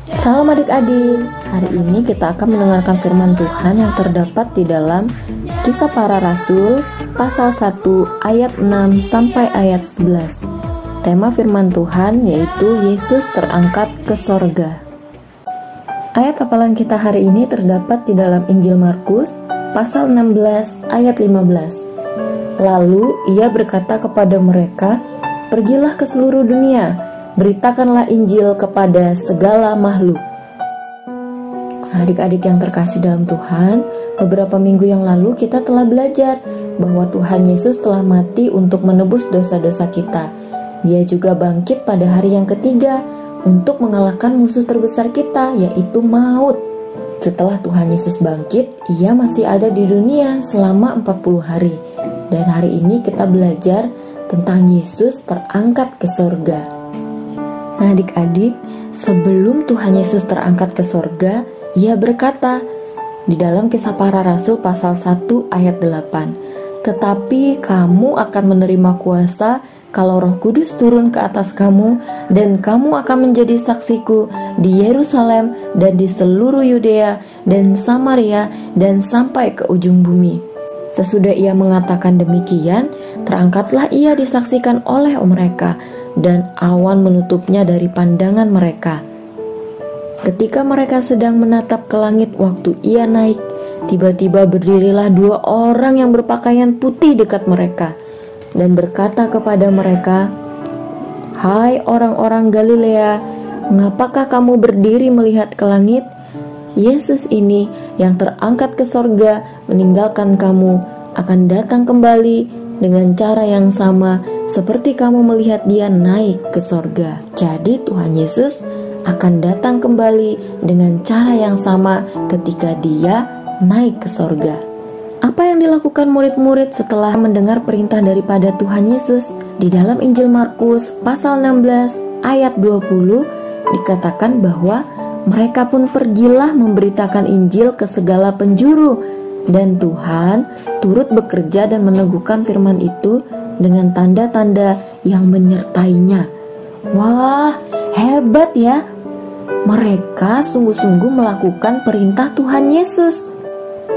Salam adik-adik, hari ini kita akan mendengarkan firman Tuhan yang terdapat di dalam Kisah Para Rasul pasal 1 ayat 6 sampai ayat 11. Tema firman Tuhan yaitu Yesus terangkat ke sorga. Ayat hafalan kita hari ini terdapat di dalam Injil Markus pasal 16 ayat 15. Lalu ia berkata kepada mereka, "Pergilah ke seluruh dunia, beritakanlah Injil kepada segala makhluk." Adik-adik yang terkasih dalam Tuhan, beberapa minggu yang lalu kita telah belajar bahwa Tuhan Yesus telah mati untuk menebus dosa-dosa kita. Dia juga bangkit pada hari yang ketiga untuk mengalahkan musuh terbesar kita, yaitu maut. Setelah Tuhan Yesus bangkit, ia masih ada di dunia selama 40 hari. Dan hari ini kita belajar tentang Yesus terangkat ke sorga. Nah adik-adik, sebelum Tuhan Yesus terangkat ke sorga, ia berkata di dalam Kisah Para Rasul pasal 1 ayat 8, "Tetapi kamu akan menerima kuasa kalau Roh Kudus turun ke atas kamu, dan kamu akan menjadi saksiku di Yerusalem dan di seluruh Yudea dan Samaria dan sampai ke ujung bumi." Sesudah ia mengatakan demikian, terangkatlah ia disaksikan oleh mereka, dan awan menutupnya dari pandangan mereka. Ketika mereka sedang menatap ke langit waktu ia naik, tiba-tiba berdirilah 2 orang yang berpakaian putih dekat mereka, dan berkata kepada mereka, "Hai orang-orang Galilea, mengapakah kamu berdiri melihat ke langit? Yesus ini yang terangkat ke sorga meninggalkan kamu akan datang kembali dengan cara yang sama seperti kamu melihat dia naik ke sorga." Jadi Tuhan Yesus akan datang kembali dengan cara yang sama ketika dia naik ke sorga. Apa yang dilakukan murid-murid setelah mendengar perintah daripada Tuhan Yesus? Di dalam Injil Markus pasal 16 ayat 20 dikatakan bahwa mereka pun pergilah memberitakan Injil ke segala penjuru, dan Tuhan turut bekerja dan meneguhkan firman itu dengan tanda-tanda yang menyertainya. Wah, hebat ya. Mereka sungguh-sungguh melakukan perintah Tuhan Yesus.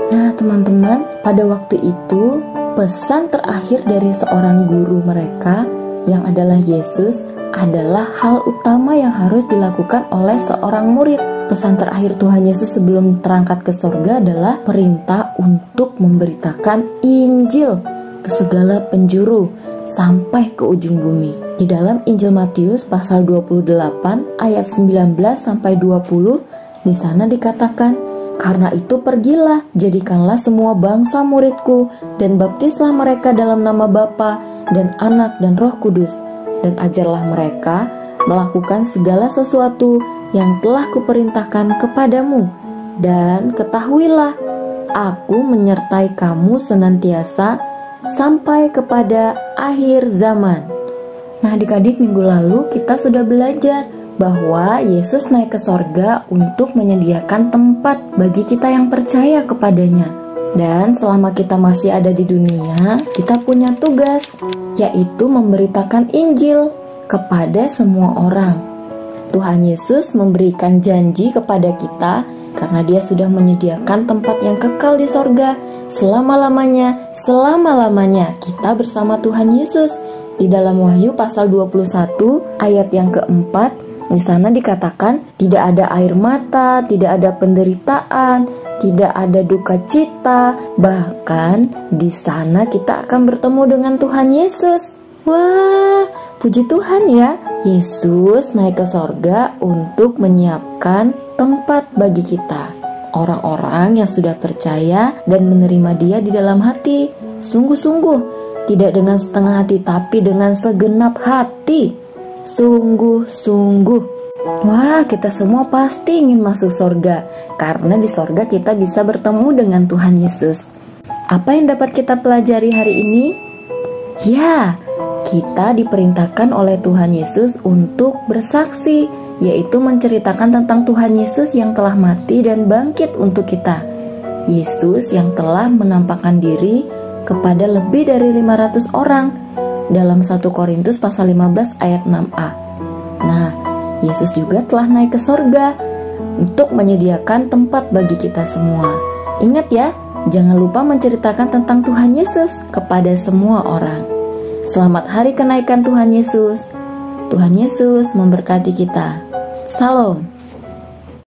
Nah teman-teman, pada waktu itu pesan terakhir dari seorang guru mereka yang adalah Yesus adalah hal utama yang harus dilakukan oleh seorang murid. Pesan terakhir Tuhan Yesus sebelum terangkat ke sorga adalah perintah untuk memberitakan Injil ke segala penjuru sampai ke ujung bumi. Di dalam Injil Matius pasal 28 ayat 19 sampai 20, di sana dikatakan, "Karena itu pergilah, jadikanlah semua bangsa muridku, dan baptislah mereka dalam nama Bapa dan Anak dan Roh Kudus, dan ajarlah mereka melakukan segala sesuatu yang telah kuperintahkan kepadamu. Dan ketahuilah, aku menyertai kamu senantiasa sampai kepada akhir zaman." Nah adik-adik, minggu lalu kita sudah belajar bahwa Yesus naik ke sorga untuk menyediakan tempat bagi kita yang percaya kepadanya. Dan selama kita masih ada di dunia, kita punya tugas, yaitu memberitakan Injil kepada semua orang. Tuhan Yesus memberikan janji kepada kita karena dia sudah menyediakan tempat yang kekal di sorga selama-lamanya. Selama-lamanya kita bersama Tuhan Yesus. Di dalam Wahyu pasal 21 ayat yang keempat, di sana dikatakan tidak ada air mata, tidak ada penderitaan, tidak ada duka cita, bahkan di sana kita akan bertemu dengan Tuhan Yesus. Wah, puji Tuhan ya. Yesus naik ke sorga untuk menyiapkan tempat bagi kita, orang-orang yang sudah percaya dan menerima dia di dalam hati. Sungguh-sungguh, tidak dengan setengah hati, tapi dengan segenap hati. Sungguh-sungguh. Wah, kita semua pasti ingin masuk sorga, karena di sorga kita bisa bertemu dengan Tuhan Yesus. Apa yang dapat kita pelajari hari ini? Ya, kita diperintahkan oleh Tuhan Yesus untuk bersaksi, yaitu menceritakan tentang Tuhan Yesus yang telah mati dan bangkit untuk kita. Yesus yang telah menampakkan diri kepada lebih dari 500 orang dalam 1 Korintus pasal 15 ayat 6a. Nah, Yesus juga telah naik ke sorga untuk menyediakan tempat bagi kita semua. Ingat ya, jangan lupa menceritakan tentang Tuhan Yesus kepada semua orang. Selamat hari kenaikan Tuhan Yesus. Tuhan Yesus memberkati kita. Salam.